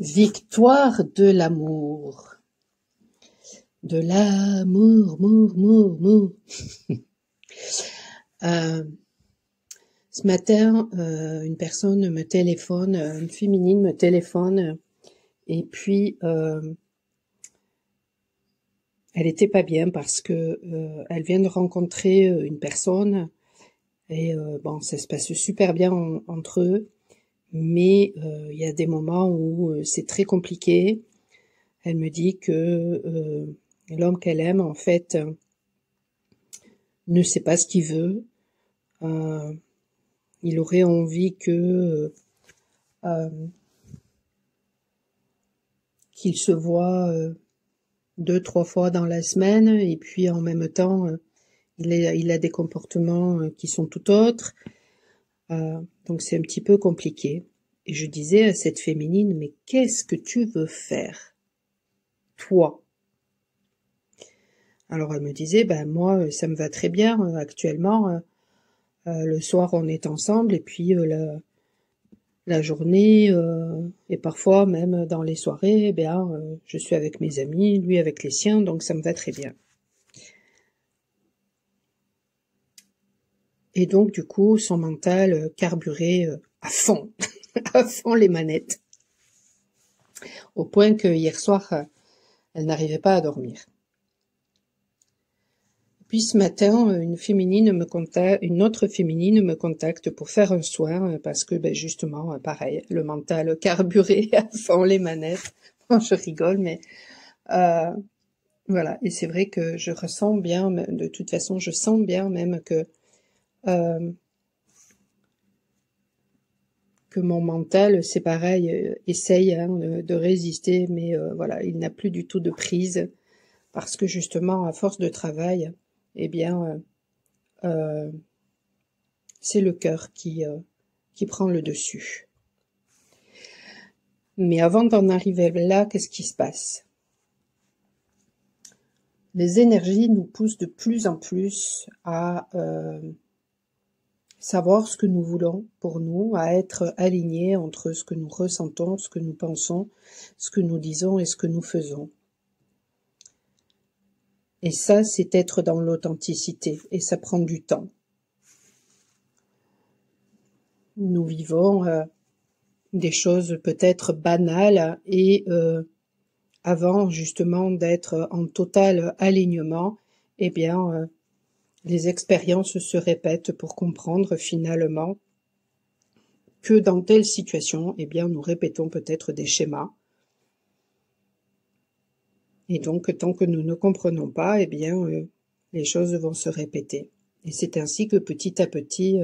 Victoire de l'amour. De l'amour, mour. Ce matin, une personne me téléphone, une féminine me téléphone, et puis elle était pas bien parce que elle vient de rencontrer une personne, et bon, ça se passe super bien entre eux, mais il y a des moments où c'est très compliqué. Elle me dit que l'homme qu'elle aime, en fait, ne sait pas ce qu'il veut. Il aurait envie que qu'il se voit 2-3 fois dans la semaine, et puis en même temps, il a des comportements qui sont tout autres. Donc c'est un petit peu compliqué. Et je disais à cette féminine, mais qu'est-ce que tu veux faire, toi? Alors elle me disait, ben moi ça me va très bien actuellement. Le soir on est ensemble, et puis la journée et parfois même dans les soirées, eh bien je suis avec mes amis, lui avec les siens, donc ça me va très bien. Et donc du coup son mental carburait à fond, à fond les manettes, au point que hier soir elle n'arrivait pas à dormir. Puis ce matin, une autre féminine me contacte pour faire un soin, parce que ben justement, pareil, le mental carburé à fond les manettes. Bon, je rigole, mais voilà. Et c'est vrai que je ressens bien, de toute façon, je sens bien même que mon mental, c'est pareil, essaye de résister, mais voilà, il n'a plus du tout de prise, parce que justement, à force de travail, eh bien, c'est le cœur qui prend le dessus. Mais avant d'en arriver là, qu'est-ce qui se passe? Les énergies nous poussent de plus en plus à savoir ce que nous voulons pour nous, à être alignés entre ce que nous ressentons, ce que nous pensons, ce que nous disons et ce que nous faisons. Et ça, c'est être dans l'authenticité, et ça prend du temps. Nous vivons des choses peut-être banales, et avant justement d'être en total alignement, eh bien les expériences se répètent pour comprendre finalement que dans telle situation, eh bien nous répétons peut-être des schémas. Et donc, tant que nous ne comprenons pas, eh bien, les choses vont se répéter. Et c'est ainsi que petit à petit,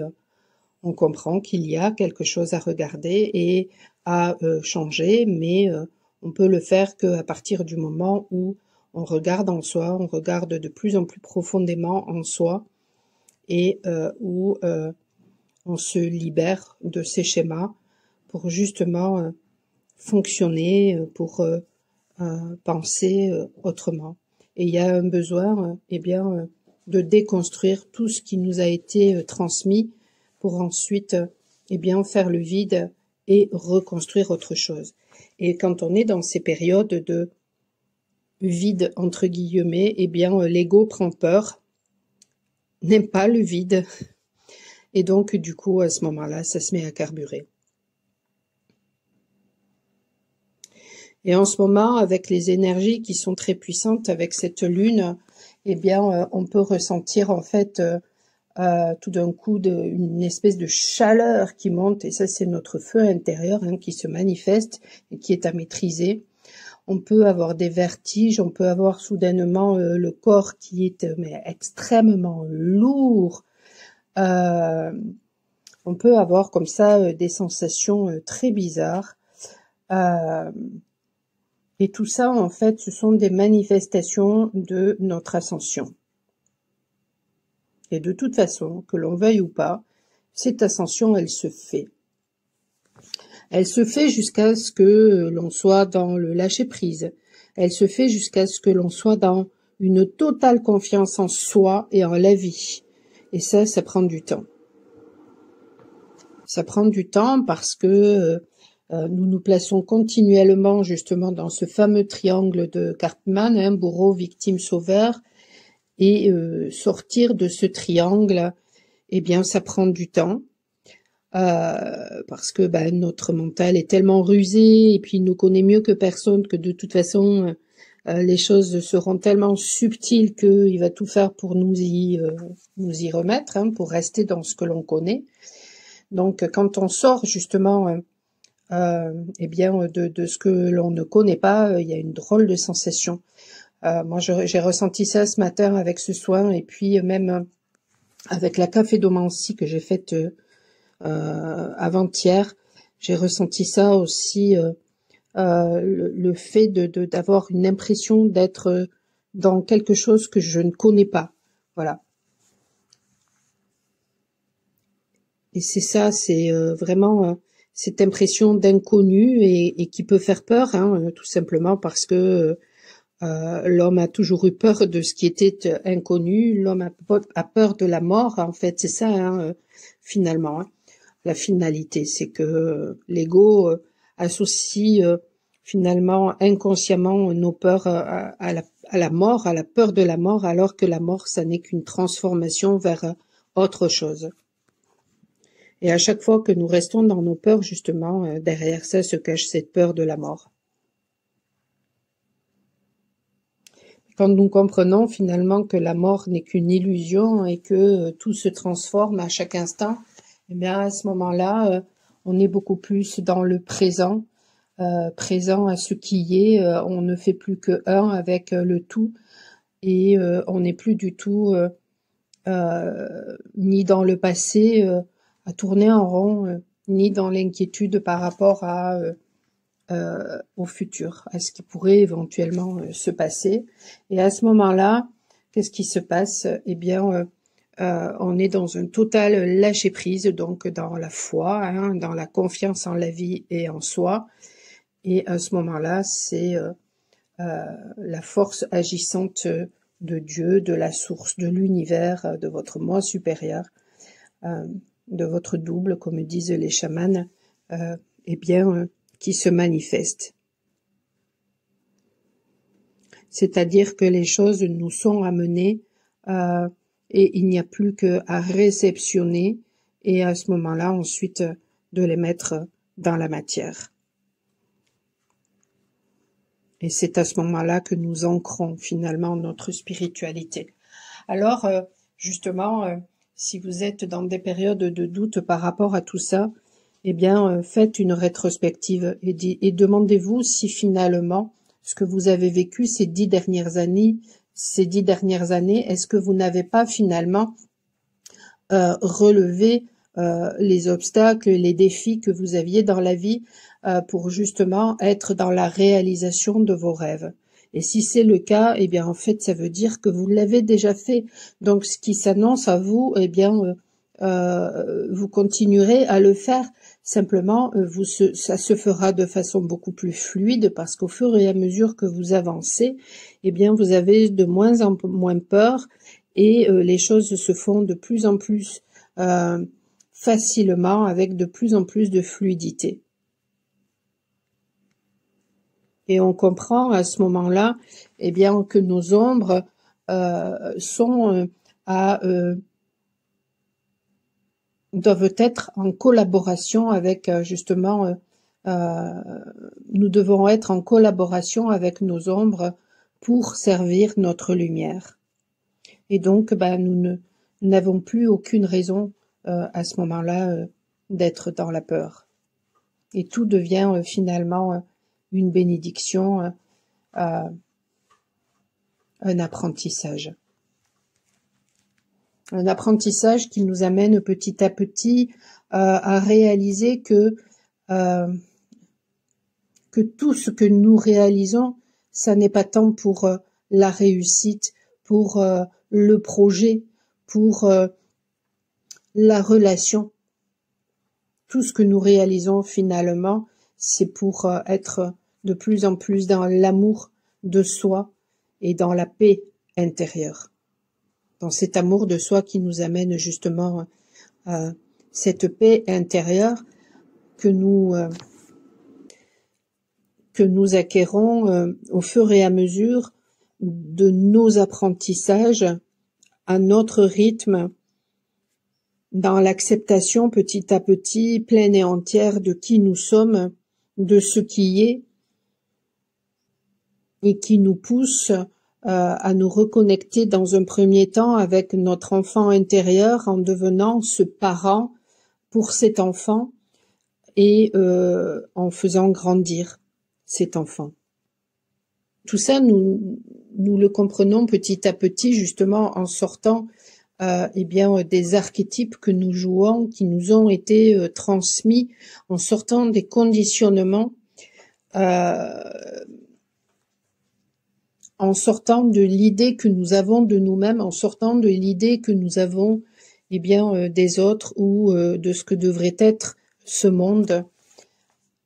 on comprend qu'il y a quelque chose à regarder et à changer, mais on peut le faire qu'à partir du moment où on regarde en soi, on regarde de plus en plus profondément en soi, et où on se libère de ces schémas pour justement fonctionner, pour penser autrement. Et il y a un besoin eh bien de déconstruire tout ce qui nous a été transmis, pour ensuite eh bien faire le vide et reconstruire autre chose. Et quand on est dans ces périodes de vide entre guillemets, eh bien l'ego prend peur, n'aime pas le vide, et donc du coup à ce moment-là ça se met à carburer. Et en ce moment, avec les énergies qui sont très puissantes, avec cette lune, eh bien, on peut ressentir en fait tout d'un coup une espèce de chaleur qui monte, et ça c'est notre feu intérieur qui se manifeste et qui est à maîtriser. On peut avoir des vertiges, on peut avoir soudainement le corps qui est extrêmement lourd. On peut avoir comme ça des sensations très bizarres. Et tout ça, en fait, ce sont des manifestations de notre ascension. Et de toute façon, que l'on veuille ou pas, cette ascension, elle se fait. Elle se fait jusqu'à ce que l'on soit dans le lâcher-prise. Elle se fait jusqu'à ce que l'on soit dans une totale confiance en soi et en la vie. Et ça prend du temps. Ça prend du temps parce que nous nous plaçons continuellement justement dans ce fameux triangle de Karpman, hein, bourreau, victime, sauveur, et sortir de ce triangle, eh bien, ça prend du temps. Parce que notre mental est tellement rusé et puis il nous connaît mieux que personne que de toute façon les choses seront tellement subtiles qu'il va tout faire pour nous y remettre, hein, pour rester dans ce que l'on connaît. Donc quand on sort justement eh bien de ce que l'on ne connaît pas, il y a une drôle de sensation. Moi j'ai ressenti ça ce matin avec ce soin et puis même avec la cafédomancie que j'ai faite avant-hier, j'ai ressenti ça aussi, le fait d'avoir une impression d'être dans quelque chose que je ne connais pas. Voilà. Et c'est ça, c'est vraiment cette impression d'inconnu et qui peut faire peur, hein, tout simplement parce que l'homme a toujours eu peur de ce qui était inconnu, l'homme a peur de la mort, en fait, c'est ça, hein, finalement. Hein. La finalité, c'est que l'ego associe finalement inconsciemment nos peurs à la mort, à la peur de la mort, alors que la mort, ça n'est qu'une transformation vers autre chose. Et à chaque fois que nous restons dans nos peurs, justement, derrière ça se cache cette peur de la mort. Quand nous comprenons finalement que la mort n'est qu'une illusion et que tout se transforme à chaque instant, eh bien à ce moment-là, on est beaucoup plus dans le présent, présent à ce qui est. On ne fait plus que un avec le tout et on n'est plus du tout ni dans le passé à tourner en rond, ni dans l'inquiétude par rapport au futur, à ce qui pourrait éventuellement se passer. Et à ce moment-là, qu'est-ce qui se passe? Eh bien, on est dans un total lâcher-prise, donc dans la foi, hein, dans la confiance en la vie et en soi. Et à ce moment-là, c'est la force agissante de Dieu, de la source, de l'univers, de votre moi supérieur, de votre double, comme disent les chamans, eh bien, qui se manifeste. C'est-à-dire que les choses nous sont amenées et il n'y a plus qu'à réceptionner et à ce moment-là, ensuite, de les mettre dans la matière. Et c'est à ce moment-là que nous ancrons finalement notre spiritualité. Alors, justement, si vous êtes dans des périodes de doute par rapport à tout ça, eh bien, faites une rétrospective et demandez-vous si finalement, ce que vous avez vécu ces 10 dernières années, est-ce que vous n'avez pas finalement relevé les obstacles, les défis que vous aviez dans la vie pour justement être dans la réalisation de vos rêves. Et si c'est le cas, eh bien en fait ça veut dire que vous l'avez déjà fait. Donc ce qui s'annonce à vous, eh bien vous continuerez à le faire. Simplement, ça se fera de façon beaucoup plus fluide parce qu'au fur et à mesure que vous avancez, eh bien vous avez de moins en moins peur et les choses se font de plus en plus facilement avec de plus en plus de fluidité. Et on comprend à ce moment-là, eh bien, que nos ombres sont doivent être en collaboration avec justement, nous devons être en collaboration avec nos ombres pour servir notre lumière. Et donc, nous n'avons plus aucune raison à ce moment-là d'être dans la peur. Et tout devient finalement une bénédiction, un apprentissage. Un apprentissage qui nous amène petit à petit à réaliser que tout ce que nous réalisons, ça n'est pas tant pour la réussite, pour le projet, pour la relation. Tout ce que nous réalisons finalement, c'est pour être de plus en plus dans l'amour de soi et dans la paix intérieure. Dans cet amour de soi qui nous amène justement à cette paix intérieure que nous que nous acquérons au fur et à mesure de nos apprentissages, à notre rythme, dans l'acceptation petit à petit, pleine et entière de qui nous sommes, de ce qui est, et qui nous pousse à nous reconnecter dans un premier temps avec notre enfant intérieur en devenant ce parent pour cet enfant et en faisant grandir cet enfant. Tout ça, nous le comprenons petit à petit, justement en sortant des archétypes que nous jouons, qui nous ont été transmis, en sortant des conditionnements, en sortant de l'idée que nous avons de nous-mêmes, en sortant de l'idée que nous avons des autres ou de ce que devrait être ce monde,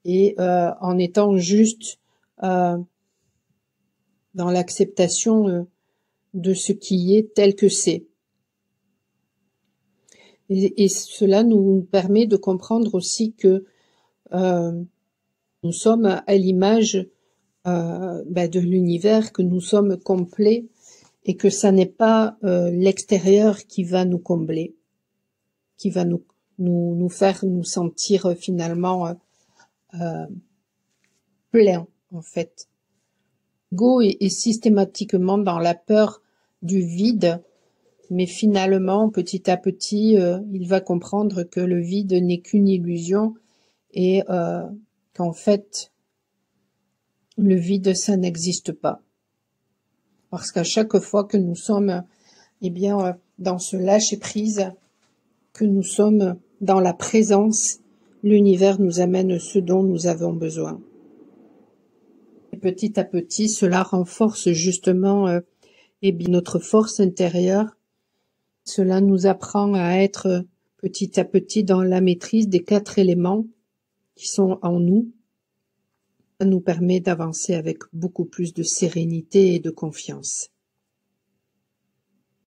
et en étant juste dans l'acceptation de ce qui est tel que c'est. Et cela nous permet de comprendre aussi que nous sommes à l'image de l'univers, que nous sommes complets et que ça n'est pas l'extérieur qui va nous combler, qui va nous faire nous sentir finalement plein en fait. L'ego est systématiquement dans la peur du vide, mais finalement petit à petit il va comprendre que le vide n'est qu'une illusion et qu'en fait le vide ça n'existe pas. Parce qu'à chaque fois que nous sommes dans ce lâcher-prise, que nous sommes dans la présence, l'univers nous amène ce dont nous avons besoin. Et petit à petit, cela renforce justement notre force intérieure. Cela nous apprend à être petit à petit dans la maîtrise des 4 éléments qui sont en nous. Ça nous permet d'avancer avec beaucoup plus de sérénité et de confiance.